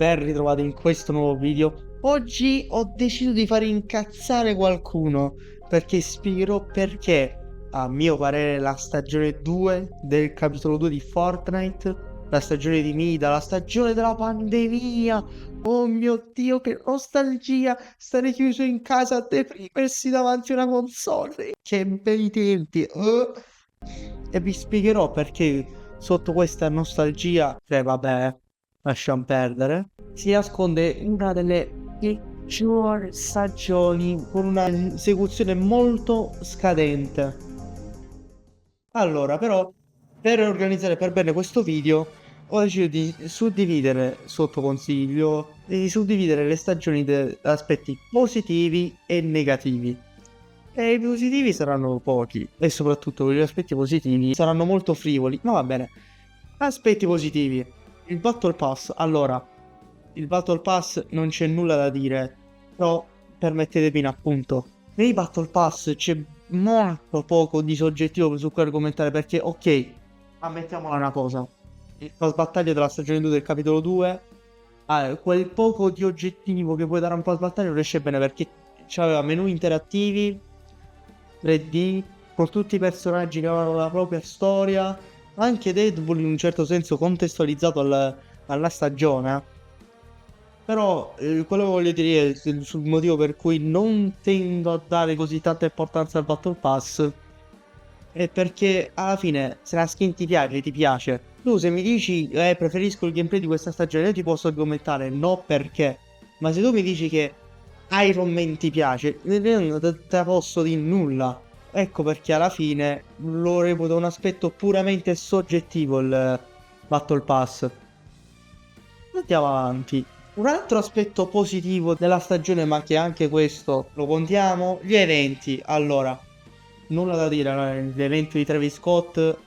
ben ritrovati in questo nuovo video. Oggi ho deciso di fare incazzare qualcuno perché spiegherò perché, a mio parere, la stagione 2 del capitolo 2 di Fortnite, la stagione di Mida, la stagione della pandemia. Oh mio Dio, che nostalgia stare chiuso in casa a deprimersi davanti a una console. Che bei tempi. E vi spiegherò perché sotto questa nostalgia, cioè vabbè, lasciamo perdere, si nasconde una delle peggiori stagioni con una esecuzione molto scadente. Allora, però, per organizzare per bene questo video, ho deciso di suddividere, sotto consiglio, di suddividere le stagioni da aspetti positivi e negativi. E i positivi saranno pochi, e soprattutto gli aspetti positivi saranno molto frivoli, ma va bene. Aspetti positivi. Il Battle Pass. Allora, il Battle Pass non c'è nulla da dire, però permettetemi un appunto. Nei Battle Pass c'è molto poco di soggettivo su cui argomentare perché, ok, ammettiamola una cosa. Il pass battaglia della stagione 2 del capitolo 2 ha quel poco di oggettivo che puoi dare a un pass battaglia non riesce bene perché c'aveva menu interattivi 3D con tutti i personaggi che avevano la propria storia, anche Deadpool in un certo senso contestualizzato alla stagione. Però quello che voglio dire sul motivo per cui non tendo a dare così tanta importanza al Battle Pass è perché alla fine se la skin ti piace, ti piace. Tu se mi dici preferisco il gameplay di questa stagione, io ti posso argomentare no perché. Ma se tu mi dici che Iron Man ti piace, non te posso dire nulla. Ecco perché alla fine lo reputo un aspetto puramente soggettivo il Battle Pass. Andiamo avanti. Un altro aspetto positivo della stagione, ma che anche questo lo contiamo, gli eventi. Allora, nulla da dire, no? L'evento di Travis Scott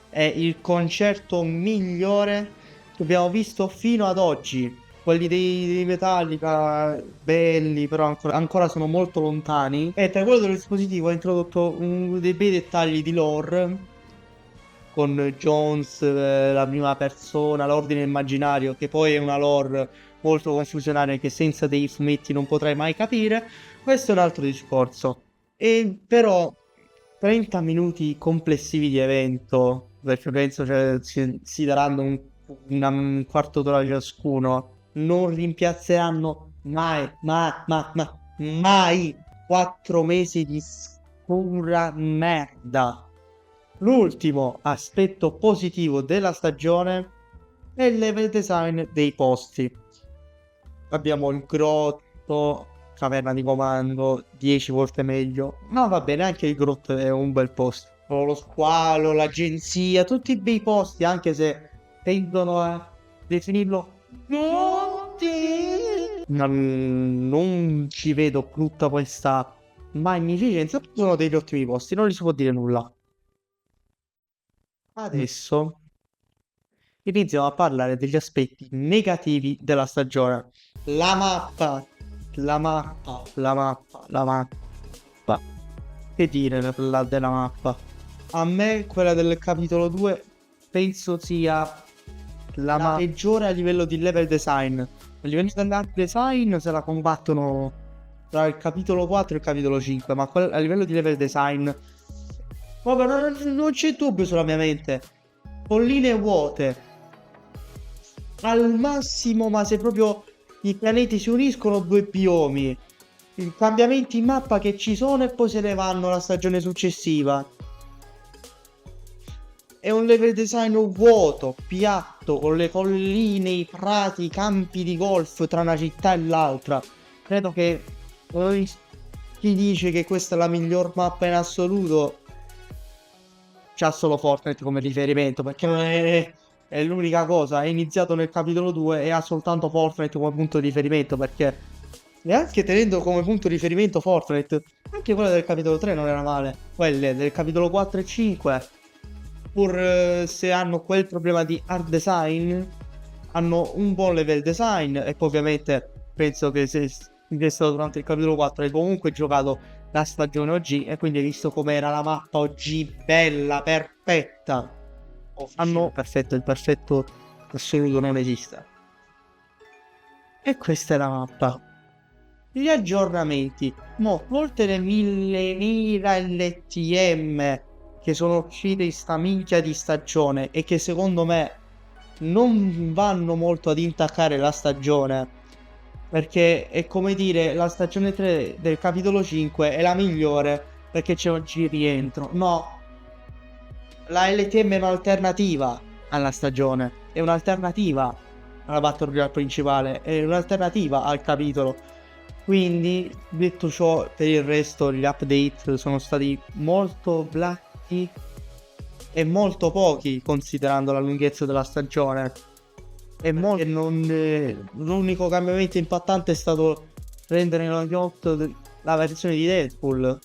è il concerto migliore che abbiamo visto fino ad oggi. Quelli dei Metallica, belli, però ancora sono molto lontani. E tra quello dello dispositivo ha introdotto dei bei dettagli di lore con Jones, la prima persona, l'ordine immaginario, che poi è una lore molto confusionaria che senza dei fumetti non potrai mai capire. Questo è un altro discorso. E però 30 minuti complessivi di evento, perché penso cioè, si daranno un quarto d'ora ciascuno, non rimpiazzeranno mai 4 mesi di scura merda. L'ultimo aspetto positivo della stagione è il level design dei posti. Abbiamo il grotto, caverna di comando, 10 volte meglio. Ma va bene, anche il grotto è un bel posto. Lo squalo, l'agenzia, tutti bei posti, anche se tendono a definirlo monti. Non ci vedo tutta questa magnificenza. Sono degli ottimi posti, non gli si può dire nulla. Adesso iniziamo a parlare degli aspetti negativi della stagione. La mappa, la mappa, la mappa, la mappa. Che dire della mappa? A me quella del capitolo 2 penso sia la peggiore a livello di level design. A livello di level design se la combattono tra il capitolo 4 e il capitolo 5, ma a livello di level design... Vabbè, non c'è dubbio sulla mia mente. Colline vuote. Al massimo, ma se proprio i pianeti si uniscono, due biomi. I cambiamenti in mappa che ci sono e poi se ne vanno la stagione successiva. È un level design vuoto, piatto, con le colline, i prati, i campi di golf tra una città e l'altra. Credo che chi dice che questa è la miglior mappa in assoluto c'ha solo Fortnite come riferimento, perché non è l'unica cosa. È iniziato nel capitolo 2 e ha soltanto Fortnite come punto di riferimento, perché neanche tenendo come punto di riferimento Fortnite, anche quella del capitolo 3 non era male. Quelle del capitolo 4 e 5, pur se hanno quel problema di art design, hanno un buon level design. E poi ovviamente penso che se è stato durante il capitolo 4 hai comunque giocato la stagione OG e quindi hai visto com'era la mappa OG, bella, perfetta. Hanno perfetto, il perfetto assoluto non esiste. E questa è la mappa. Gli aggiornamenti. Molte le 1000 LTM che sono uscite in sta minchia di stagione e che secondo me non vanno molto ad intaccare la stagione, perché è come dire la stagione 3 del capitolo 5 è la migliore perché c'è oggi rientro. No, la LTM è un'alternativa alla stagione, è un'alternativa alla Battle Royale principale, è un'alternativa al capitolo. Quindi, detto ciò, per il resto gli update sono stati molto blatti e molto pochi considerando la lunghezza della stagione. L'unico cambiamento impattante è stato rendere lo yacht la versione di Deadpool.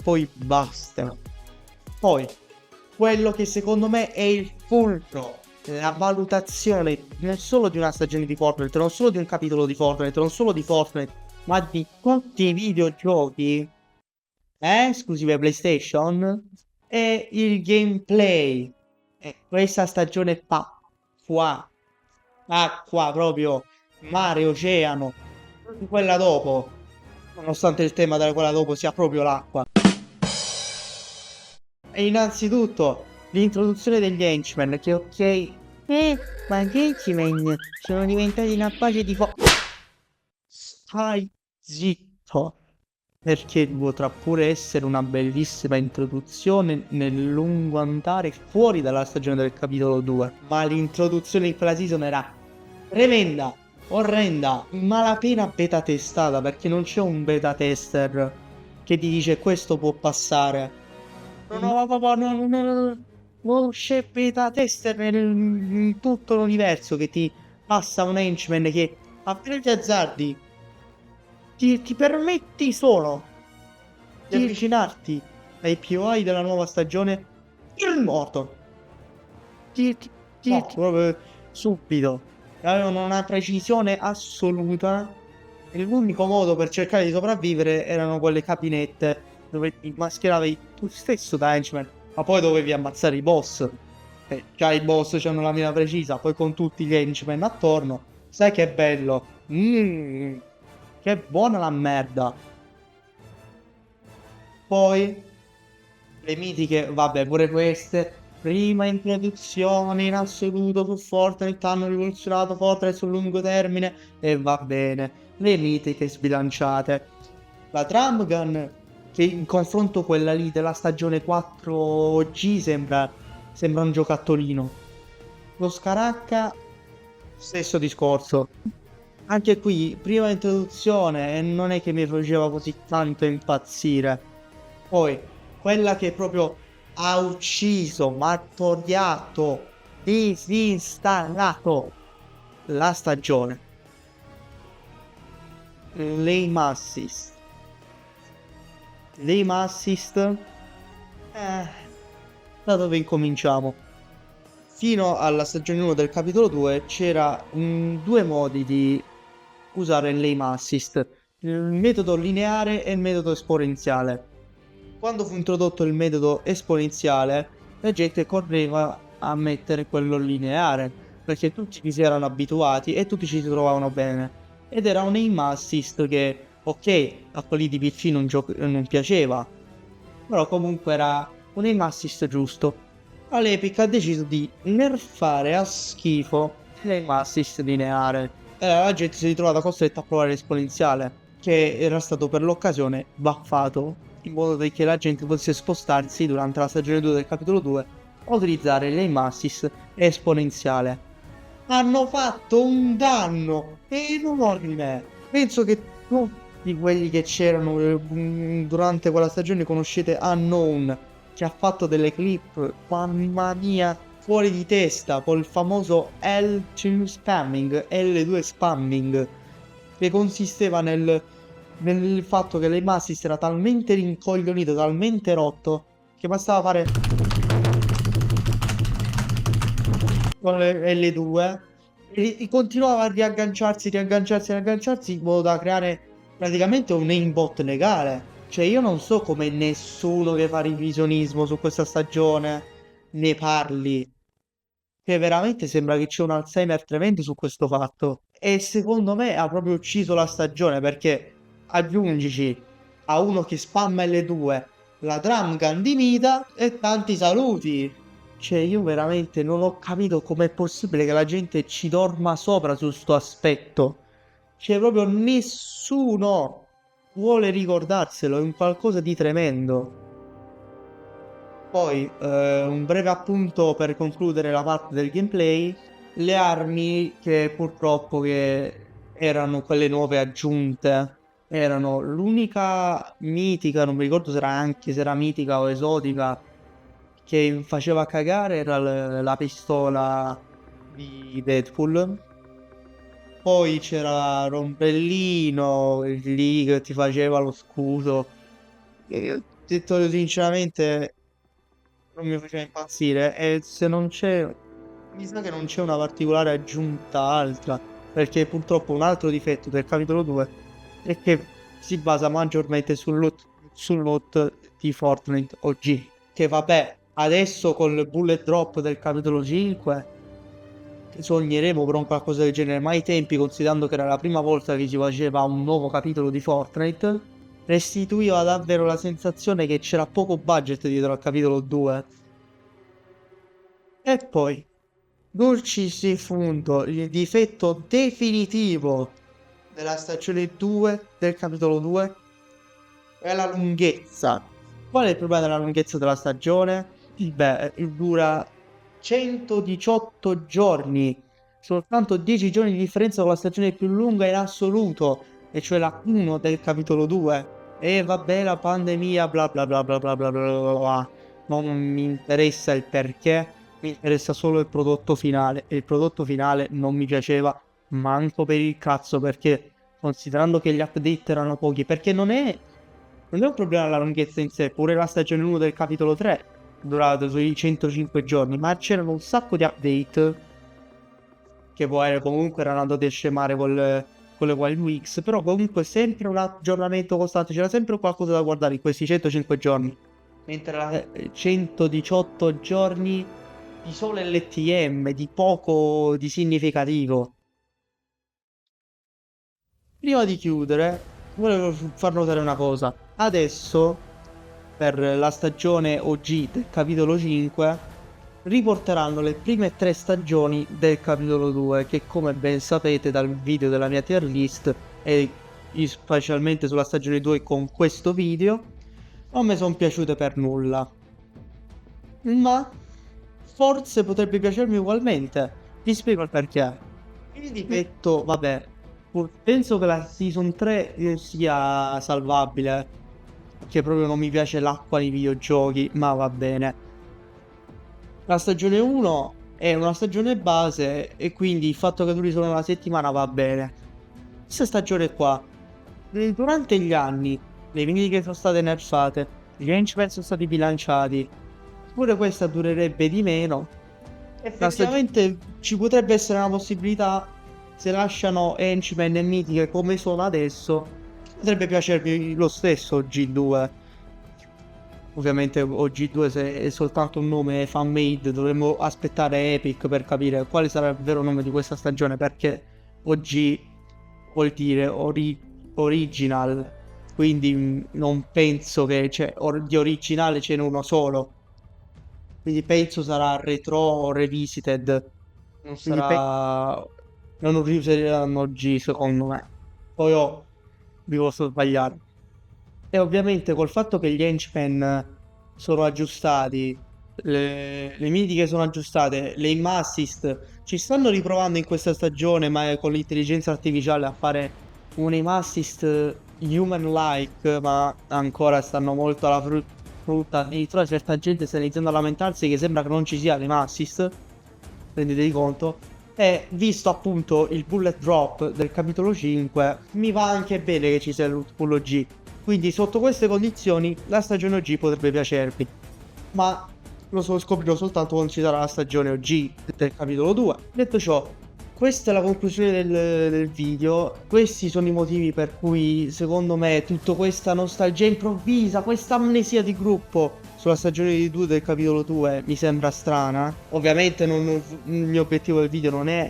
Poi basta. Poi, quello che secondo me è il fulcro, la valutazione non solo di una stagione di Fortnite, non solo di un capitolo di Fortnite, non solo di Fortnite, ma di tutti i videogiochi esclusive PlayStation, è il gameplay. E questa stagione qua, acqua proprio, mare, oceano, quella dopo, nonostante il tema della quella dopo sia proprio l'acqua. E innanzitutto l'introduzione degli henchmen, che ok, ma gli henchmen sono diventati una base di stai zitto, perché potrà pure essere una bellissima introduzione nel lungo andare fuori dalla stagione del capitolo 2, ma l'introduzione in quella season era tremenda, orrenda, malapena beta testata, perché non c'è un beta tester che ti dice questo può passare. No, papà, non c'è beta tester in tutto l'universo che ti passa un henchman che appena ti azzardi ti permetti solo di avvicinarti ai POI della nuova stagione, il morto. Proprio subito. Avevano una precisione assoluta. E l'unico modo per cercare di sopravvivere erano quelle cabinette dove ti mascheravi tu stesso da henchman, ma poi dovevi ammazzare i boss. E già i boss hanno la mira precisa, poi con tutti gli henchman attorno. Sai che bello? Che buona la merda. Poi le mitiche, vabbè, pure queste. Prima introduzione in assoluto su Fortnite, hanno rivoluzionato Fortnite sul lungo termine e va bene. Le mitiche sbilanciate. La Tram Gun, che in confronto a quella lì della stagione 4G sembra un giocattolino. Lo Scaracca, stesso discorso. Anche qui, prima introduzione e non è che mi faceva così tanto impazzire. Poi, quella che proprio ha ucciso, martoriato, disinstallato la stagione. L'aim assist. L'aim assist. Da dove incominciamo? Fino alla stagione 1 del capitolo 2 c'era due modi di usare l'aim assist, il metodo lineare e il metodo esponenziale. Quando fu introdotto il metodo esponenziale, la gente correva a mettere quello lineare, perché tutti ci si erano abituati e tutti ci si trovavano bene. Ed era un aim assist che, ok, a quelli di PC non piaceva, però comunque era un aim assist giusto. All'Epic ha deciso di nerfare a schifo l'aim assist lineare. La gente si è ritrovata costretta a provare l'esponenziale, che era stato per l'occasione buffato in modo che la gente potesse spostarsi durante la stagione 2 del capitolo 2 a utilizzare l'aim assist esponenziale. Hanno fatto un danno enorme. Penso che tutti quelli che c'erano durante quella stagione conoscete Unknown, che ha fatto delle clip, mamma mia, fuori di testa, col famoso L2 spamming, che consisteva nel fatto che l'aim assist era talmente rincoglionito, talmente rotto, che bastava fare con le L2 e continuava a riagganciarsi in modo da creare praticamente un aimbot legale. Cioè io non so come nessuno che fa revisionismo su questa stagione ne parli, che veramente sembra che c'è un Alzheimer tremendo su questo fatto. e secondo me ha proprio ucciso la stagione, perché aggiungici a uno che spamma L2 la drum gun di Nita e tanti saluti. Cioè, io veramente non ho capito com'è possibile che la gente ci dorma sopra su sto aspetto. Cioè, proprio nessuno vuole ricordarselo, è un qualcosa di tremendo. Poi, un breve appunto per concludere la parte del gameplay. Le armi che purtroppo che erano quelle nuove aggiunte erano l'unica mitica, non mi ricordo se era mitica o esotica, che faceva cagare era la pistola di Deadpool. Poi c'era Rombrellino lì che ti faceva lo scudo. E io, detto sinceramente, non mi faceva impazzire. E se non c'è, mi sa che non c'è una particolare aggiunta altra. Perché purtroppo un altro difetto del capitolo 2 è che si basa maggiormente sul loot di Fortnite OG. Che vabbè, adesso con il bullet drop del capitolo 5 sogneremo per un qualcosa del genere, ma ai tempi, considerando che era la prima volta che si faceva un nuovo capitolo di Fortnite, restituiva davvero la sensazione che c'era poco budget dietro al capitolo 2. E poi, dulcis in fundo, il difetto definitivo della stagione 2 del capitolo 2 è la lunghezza. Qual è il problema della lunghezza della stagione? Beh, dura 118 giorni, soltanto 10 giorni di differenza con la stagione più lunga in assoluto, e cioè la 1 del capitolo 2. E vabbè, la pandemia, bla bla bla bla bla bla bla bla bla. Non mi interessa il perché, mi interessa solo il prodotto finale. E il prodotto finale non mi piaceva manco per il cazzo, perché considerando che gli update erano pochi, perché non è un problema la lunghezza in sé, pure la stagione 1 del capitolo 3 durata sui 105 giorni, ma c'erano un sacco di update che poi comunque erano andati a scemare con le Wild Weeks, però comunque sempre un aggiornamento costante, c'era sempre qualcosa da guardare in questi 105 giorni, mentre 118 giorni di solo LTM, di poco di significativo. Prima di chiudere, volevo far notare una cosa. Adesso, per la stagione OG del capitolo 5, riporteranno le prime 3 stagioni del capitolo 2, che come ben sapete dal video della mia tier list, e specialmente sulla stagione 2 con questo video, non mi sono piaciute per nulla. Ma forse potrebbe piacermi ugualmente. Vi spiego il perché. Il difetto, vabbè, penso che la season 3 sia salvabile, che proprio non mi piace l'acqua nei videogiochi, ma va bene. La stagione 1 è una stagione base e quindi il fatto che duri solo una settimana va bene. Questa stagione qua, durante gli anni, le miniche sono state nerfate, gli henchman sono stati bilanciati, pure questa durerebbe di meno. Effettivamente ci potrebbe essere una possibilità, se lasciano henchmen e mitiche come sono adesso, potrebbe piacermi lo stesso OG2. Ovviamente OG2 se è soltanto un nome fan-made, dovremmo aspettare Epic per capire quale sarà il vero nome di questa stagione, perché OG vuol dire original, quindi non penso che di originale ce n'è uno solo. Quindi penso sarà retro o revisited. Non sarà. Non riuseranno OG secondo me. Poi vi posso sbagliare. E ovviamente col fatto che gli henchman sono aggiustati, le mitiche sono aggiustate, le aim assist ci stanno riprovando in questa stagione, ma con l'intelligenza artificiale a fare un aim assist human-like, ma ancora stanno molto alla frutta. Addirittura certa gente sta iniziando a lamentarsi che sembra che non ci sia l'aim assist, rendetevi conto. E visto appunto il bullet drop del capitolo 5, mi va anche bene che ci sia il loot pool OG. Quindi sotto queste condizioni la stagione OG potrebbe piacermi, ma scoprirò soltanto quando ci sarà la stagione OG del capitolo 2. Detto ciò, questa è la conclusione del video. Questi sono i motivi per cui secondo me tutta questa nostalgia improvvisa, questa amnesia di gruppo sulla stagione 2 del capitolo 2 mi sembra strana. Ovviamente il mio obiettivo del video non è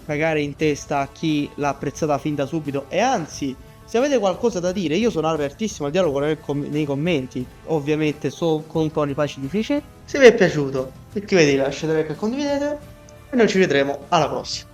cagare in testa a chi l'ha apprezzata fin da subito. E anzi, se avete qualcosa da dire, io sono apertissimo al dialogo nei commenti. Ovviamente con toni pacifici. Se vi è piaciuto, iscrivetevi, lasciate like e condividete. E noi ci vedremo alla prossima.